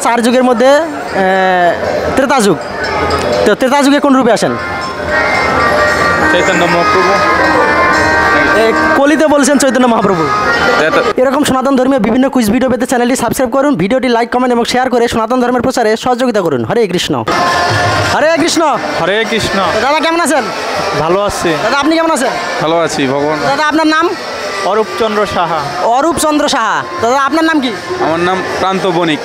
চার যুগের মধ্যে ত্রেতা যুগ, তো ত্রেতা যুগে কোন রূপে আসেন? চৈতন্য মহাপ্রভু। কলিতে বলছেন চৈতন্য মহাপ্রভু। এরকম সনাতন ধর্মীয় বিভিন্ন কুইজ ভিডিও পেতে চ্যানেলটি সাবস্ক্রাইব করুন, ভিডিওটি লাইক কমেন্ট এবং শেয়ার করে সনাতন ধর্মের প্রচারে সহযোগিতা করুন। হরে কৃষ্ণ। হরে কৃষ্ণ। হরে কৃষ্ণ। দাদা কেমন আছেন? ভালো আছি। দাদা আপনি কেমন আছেন? ভালো আছি ভগবান। দাদা আপনার নাম? অরূপচন্দ্র সাহা। অরূপচন্দ্র সাহা। দাদা আপনার নাম কি? আমার নাম প্রান্ত বণিক।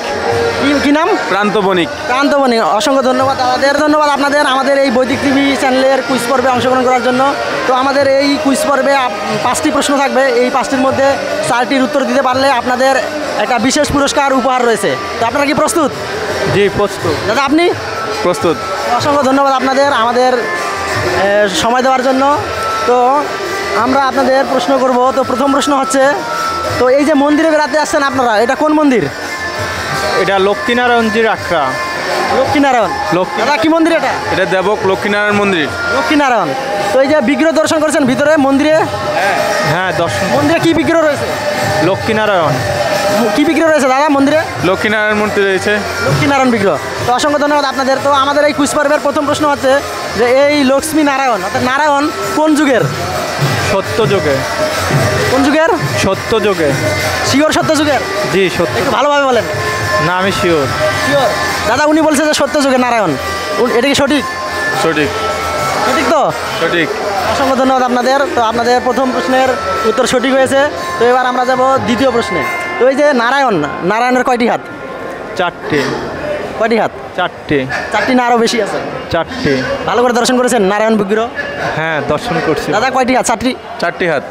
কি নাম? প্রান্ত বণিক। প্রান্ত বণিক। অসংখ্য ধন্যবাদ দাদাদের। ধন্যবাদ আপনাদের আমাদের এই বৈদিক টিভি চ্যানেলের কুইজ পর্বে অংশগ্রহণ করার জন্য। তো আমাদের এই কুইজ পর্বে 5টি প্রশ্ন থাকবে। এই 5টির মধ্যে 4টির উত্তর দিতে পারলে আপনাদের একটা বিশেষ পুরস্কার উপহার রয়েছে। তো আপনারা কি প্রস্তুত? জি প্রস্তুত। দাদা আপনি প্রস্তুত। অসংখ্য ধন্যবাদ আপনাদের আমাদের সময় দেওয়ার জন্য। তো আমরা আপনাদের প্রশ্ন করব। তো প্রথম প্রশ্ন হচ্ছে, তো এই যে মন্দিরে বেড়াতে আসছেন আপনারা, এটা কোন মন্দির? এটা লক্ষ্মীনারায়ণজির আখড়া। লক্ষ্মীনারায়ণ। দাদা কি মন্দির এটা? এটা দেবক লক্ষ্মীনারায়ণ মন্দির। লক্ষ্মীনারায়ণ। তো এই যে বিগ্রহ দর্শন করছেন ভিতরে মন্দিরে? হ্যাঁ দর্শন। মন্দিরে কি বিগ্রহ রয়েছে? লক্ষ্মীনারায়ণ। কি বিগ্রহ রয়েছে দাদা মন্দিরে? লক্ষ্মীনারায়ণ মূর্তি রয়েছে। লক্ষ্মীনারায়ণ বিগ্রহ। তো অসংখ্য ধন্যবাদ আপনাদের। তো আমাদের এই কুইজ পর্বের প্রথম প্রশ্ন হচ্ছে যে এই লক্ষ্মী নারায়ণ অর্থাৎ নারায়ণ কোন যুগের? সত্য যুগে। কোন যুগের? সত্য যুগে। শিওর সত্য যুগের? জি সত্য। একটু ভালোভাবে বলেন। না আমি শিওর। শিওর? দাদা উনি বলছে যে সত্য যুগের নারায়ণ। এটা কি সঠিক? সঠিক। সঠিক তো? সঠিক। অসংখ্য ধন্যবাদ আপনাদের। তো আপনাদের প্রথম প্রশ্নের উত্তর সঠিক হয়েছে। তো এবার আমরা যাব দ্বিতীয় প্রশ্নে। তো এই যে নারায়ণ, নারায়ণের কয়টি হাত? 4টে। কয়টি হাত? 4টে। 4টি না আরও বেশি আছে? 4টে। ভালো করে দর্শন করেছেন নারায়ণ বিগ্রহ? হ্যাঁ দর্শন করছি। দাদা কয়টি হাত? 4টি? 4টি হাত।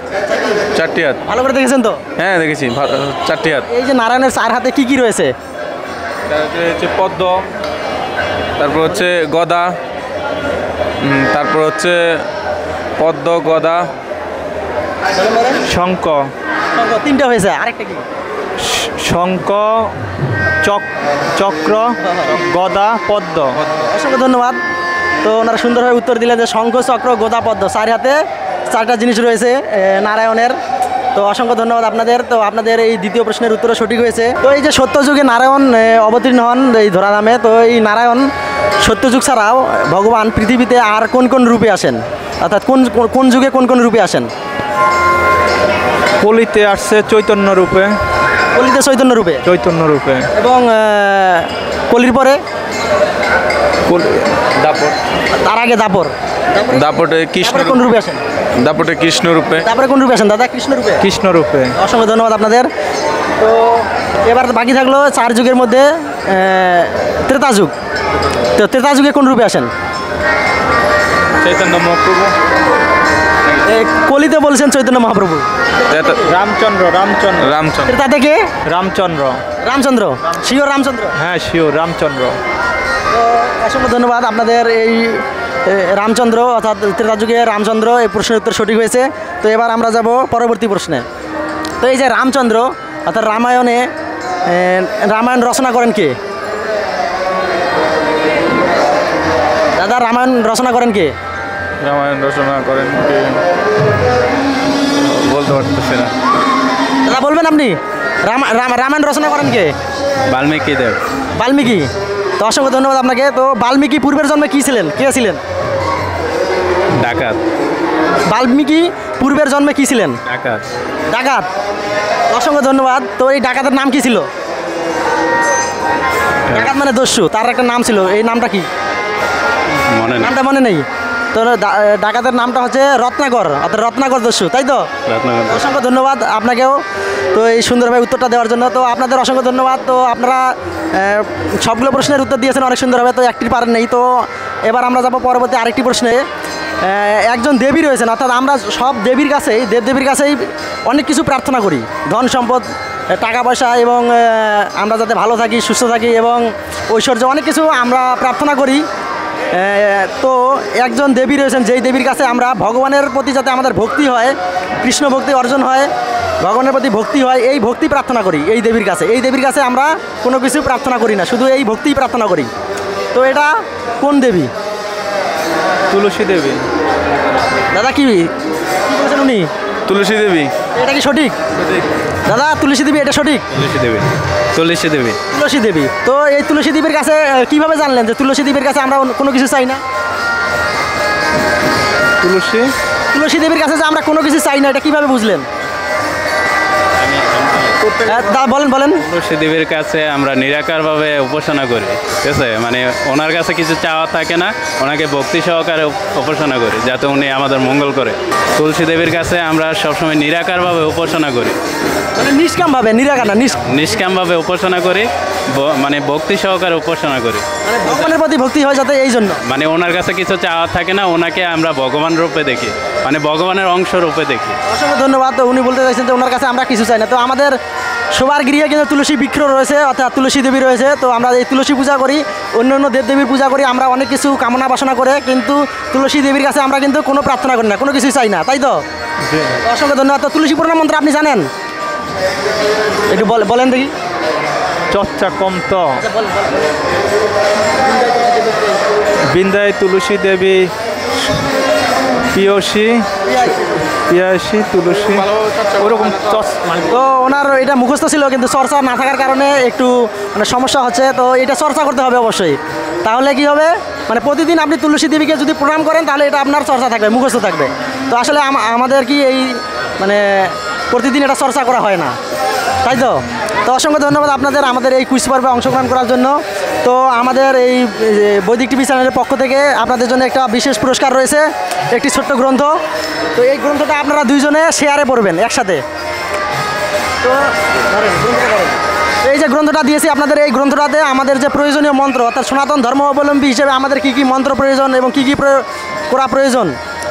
4টি হাত। ভালো করে দেখেছেন তো? হ্যাঁ দেখেছি 4টি হাত। এই যে নারায়ণের 4 হাতে কি কি রয়েছে? হচ্ছে পদ্ম, তারপর হচ্ছে গদা, তারপর হচ্ছে পদ্ম গদা শঙ্খ। 3টা হয়েছে, আরেকটা কি? শঙ্খ চক্র গদা পদ্ম। অসংখ্য ধন্যবাদ। তো ওনারা সুন্দরভাবে উত্তর দিলেন যে শঙ্খ চক্র গদা পদ্ম 4 হাতে 4টা জিনিস রয়েছে নারায়ণের। তো অসংখ্য ধন্যবাদ আপনাদের। তো আপনাদের এই দ্বিতীয় প্রশ্নের উত্তরও সঠিক হয়েছে। তো এই যে সত্যযুগে নারায়ণ অবতীর্ণ হন এই ধরাধামে, তো এই নারায়ণ সত্যযুগ ছাড়াও ভগবান পৃথিবীতে আর কোন কোন রূপে আসেন, অর্থাৎ কোন কোন যুগে কোন কোন রূপে আসেন? কলিতে আসছে চৈতন্য রূপে। কলিতে চৈতন্য রূপে? চৈতন্য রূপে। এবং কলির পরে? দাপট। তার আগে দাপর। দাপটে কৃষ্ণ। কোন রূপে আসেন? দাপটে কৃষ্ণ রূপে। তারপরে কোন রূপে আসেন দাদা? কৃষ্ণ রূপে। কৃষ্ণ রূপে। অসংখ্য ধন্যবাদ আপনাদের। তো এবার বাকি থাকলো 4 যুগের মধ্যে ত্রেতা যুগ। তো ত্রেতা যুগে কোন রূপে আসেন? চৈতন্য মহাপ্রভু। কলিতে বলছেন চৈতন্য মহাপ্রভু। রামচন্দ্র। রামচন্দ্র। রামচন্দ্র। ত্রেতা থেকে? রামচন্দ্র। রামচন্দ্র। শিওর রামচন্দ্র? হ্যাঁ শিওর রামচন্দ্র। তো অসংখ্য ধন্যবাদ আপনাদের এই রামচন্দ্র অর্থাৎ ত্রেতা যুগে রামচন্দ্র, এই প্রশ্নের উত্তর সঠিক হয়েছে। তো এবার আমরা যাব পরবর্তী প্রশ্নে। তো এই যে রামচন্দ্র অর্থাৎ রামায়ণে রামায়ণ রচনা করেন কে? দাদা রামায়ণ রচনা করেন কে? রামায়ণ রচনা করেন কে বলতে পারতেছি না। দাদা বলবেন আপনি? রামায়ণ রচনা করেন কে? বাল্মীকি দেব। বাল্মীকি। তো অসংখ্য ধন্যবাদ আপনাকে। তো বাল্মীকি পূর্বের জন্মে কী ছিলেন, কে ছিলেন? ডাকাত। বাল্মীকি পূর্বের জন্মে কী ছিলেন? ডাকাত। ডাকাত। অসংখ্য ধন্যবাদ। তো এই ডাকাতের নাম কি ছিল? ডাকাত মানে দস্যু, তার একটা নাম ছিল, এই নামটা কি? নামটা মনে নেই তো। ডাকাতের নামটা হচ্ছে রত্নাকর, অর্থাৎ রত্নাকর দস্যু, তাই তো? অসংখ্য ধন্যবাদ আপনাকেও তো এই সুন্দরভাবে উত্তরটা দেওয়ার জন্য। তো আপনাদের অসংখ্য ধন্যবাদ। তো আপনারা সবগুলো প্রশ্নের উত্তর দিয়েছেন অনেক সুন্দরভাবে, তো একটি পারেন নেই। তো এবার আমরা যাব পরবর্তী আরেকটি প্রশ্নে। একজন দেবী রয়েছেন, অর্থাৎ আমরা সব দেবীর কাছেই দেবদেবীর কাছেই অনেক কিছু প্রার্থনা করি, ধন সম্পদ টাকা পয়সা এবং আমরা যাতে ভালো থাকি সুস্থ থাকি এবং ঐশ্বর্য অনেক কিছু আমরা প্রার্থনা করি। তো একজন দেবী রয়েছেন যেই দেবীর কাছে আমরা ভগবানের প্রতি যাতে আমাদের ভক্তি হয়, কৃষ্ণ ভক্তি অর্জন হয়, ভগবানের প্রতি ভক্তি হয়, এই ভক্তি প্রার্থনা করি এই দেবীর কাছে। এই দেবীর কাছে আমরা কোনো কিছু প্রার্থনা করি না, শুধু এই ভক্তিই প্রার্থনা করি। তো এটা কোন দেবী? তুলসী দেবী। দাদা কি বলছেন উনি? তুলসী দেবী। এটা কি সঠিক? দাদা তুলসী দেবী এটা সঠিক? তুলসী দেবী। তুলসী দেবী। তুলসী দেবী। তো এই তুলসী দেবীর কাছে কিভাবে জানলেন যে তুলসী দেবীর কাছে আমরা কোনো কিছু চাই না? তুলসী দেবীর কাছে যে আমরা কোনো কিছু চাই না, এটা কিভাবে বুঝলেন? বলেন। তুলসী দেবীর কাছে আমরা নিরাকারভাবে উপাসনা করি, ঠিক আছে? মানে ওনার কাছে কিছু চাওয়া থাকে না, ওনাকে ভক্তি সহকারে উপাসনা করি যাতে উনি আমাদের মঙ্গল করে। তুলসী দেবীর কাছে আমরা সবসময় নিরাকারভাবে উপাসনা করি, মানে নিষ্কামভাবে, নিরাকার না, নিষ্কামভাবে উপাসনা করি, মানে ভক্তি সহকারে উপাসনা করি, মানে ভগবানের প্রতি ভক্তি হয় যাতে, এই জন্য। মানে ওনার কাছে কিছু চাওয়া থাকে না, ওনাকে আমরা ভগবান রূপে দেখি, মানে ভগবানের অংশ রূপে দেখি। অসংখ্য ধন্যবাদ। তো উনি বলতে চাইছেন যে ওনার কাছে আমরা কিছু চাই না। তো আমাদের সবার গৃহে কিন্তু তুলসী বৃক্ষ রয়েছে, অর্থাৎ তুলসী দেবী রয়েছে। তো আমরা এই তুলসী পূজা করি, অন্য অন্য দেবদেবীর পূজা করি, আমরা অনেক কিছু কামনা বাসনা করে, কিন্তু তুলসী দেবীর কাছে আমরা কিন্তু কোনো প্রার্থনা করি না, কোনো কিছু চাই না, তাই তো? অসংখ্য ধন্যবাদ। তো তুলসী প্রণাম মন্ত্র আপনি জানেন? একটু বলেন দেখি। চর্চা কম তো। বিন্দায় তুলসী দেবী পিয়সী তুলসী, ওরকম। তো ওনার এটা মুখস্থ ছিল, কিন্তু চর্চা না থাকার কারণে একটু মানে সমস্যা হচ্ছে। তো এটা চর্চা করতে হবে অবশ্যই, তাহলে কি হবে, মানে প্রতিদিন আপনি তুলসী দেবীকে যদি প্রণাম করেন তাহলে এটা আপনার চর্চা থাকবে, মুখস্থ থাকবে। তো আসলে আমাদের কি এই মানে প্রতিদিন এটা চর্চা করা হয় না, তাই তো? তো অসংখ্য ধন্যবাদ আপনাদের আমাদের এই কুইজ পর্বে অংশগ্রহণ করার জন্য। তো আমাদের এই বৈদিক টিভি চ্যানেলের পক্ষ থেকে আপনাদের জন্য একটা বিশেষ পুরস্কার রয়েছে, একটি ছোট্ট গ্রন্থ। তো এই গ্রন্থটা আপনারা দুইজনে শেয়ারে পড়বেন একসাথে। তো এই যে গ্রন্থটা দিয়েছি আপনাদের, এই গ্রন্থটাতে আমাদের যে প্রয়োজনীয় মন্ত্র, অর্থাৎ সনাতন ধর্ম অবলম্বী হিসেবে আমাদের কী কী মন্ত্র প্রয়োজন এবং কী কী করা প্রয়োজন,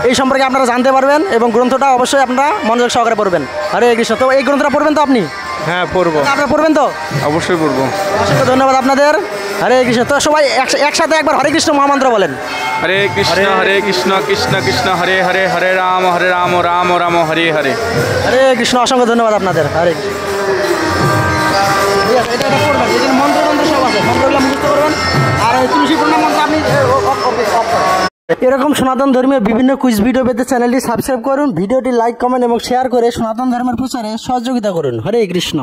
এই সম্পর্কে আপনারা জানতে পারবেন। এবং গ্রন্থটা অবশ্যই আপনারা মনোযোগ সহকারে পড়বেন। হরে কৃষ্ণ। তো এই গ্রন্থটা পড়বেন তো আপনি? হ্যাঁ পড়বো। আপনারা পড়বেন তো? অবশ্যই পড়বো। অসংখ্য ধন্যবাদ আপনাদের। হরে কৃষ্ণ। তো সবাই একসাথে একবার হরে কৃষ্ণ মহামন্ত্র বলেন। হরে কৃষ্ণ কৃষ্ণ কৃষ্ণ হরে হরে, হরে রাম রাম রাম হরে হরে। হরে কৃষ্ণ। অসংখ্য ধন্যবাদ আপনাদের। হরে কৃষ্ণ। এটা পড়বেন, এখানে মন্ত্র সব আছে, মন্ত্রগুলো মুখস্থ করবেন। আর তুলসী প্রণাম মন্ত্র আপনি এরকম সনাতন ধর্মীয় বিভিন্ন কুইজ ভিডিও পেতে চ্যানেলটি সাবস্ক্রাইব করুন, ভিডিওটি লাইক, কমেন্ট এবং শেয়ার করে সনাতন ধর্মের প্রচারে সহযোগিতা করুন। হরে কৃষ্ণ।